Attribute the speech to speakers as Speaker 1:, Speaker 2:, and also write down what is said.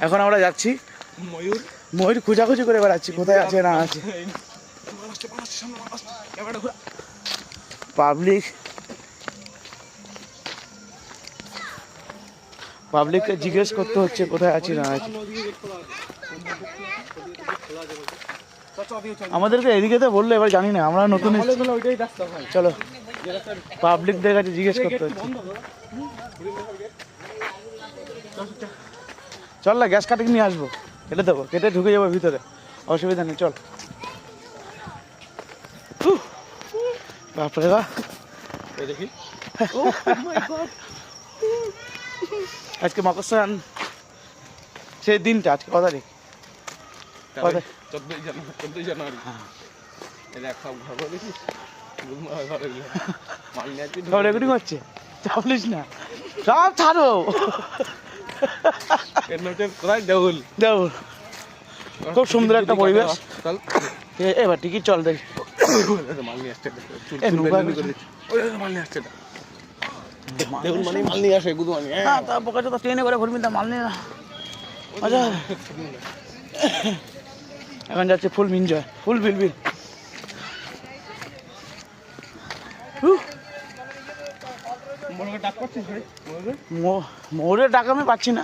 Speaker 1: এখন আমরা যাচ্ছি ময়ূর খোঁজাখুঁজি করে বেড়াচ্ছি কোথায় আছে না আছে। পাবলিককে জিজ্ঞেস করতে হচ্ছে কোথায় আছি না আছি। আমাদেরকে এদিকে তো বললো, এবার জানি না, আমরা নতুন চলো পাবলিকদের কাছে জিজ্ঞেস করতে হচ্ছে। চল না গ্যাস কাটিং নিয়ে আসবো, কেটে দেবো, কেটে ঢুকে যাবো ভিতরে, অসুবিধা নেই চল। বাপরে বাহ, দেখি আজকে মকর স্নান সেই দিনটা, আজকে কত তারিখ? 14 জানুয়ারি। রেকর্ডিং হচ্ছে, চাপলিস না, সব ছাড়ো। দেউল দেউল খুব সুন্দর একটা পরিবেশ। এবার টিকিট চল দেখি। মাল নিয়ে আসছে, মাল নিয়ে আসে গুদমানি। হ্যাঁ তা পকেটে তো ট্রেনে করে ঘুরবি, তা মাল নিয়ে না। আচ্ছা এখন যাচ্ছে ফুল এনজয়, ফুল বিল। মোড়ে ডাক আমি পাচ্ছি না।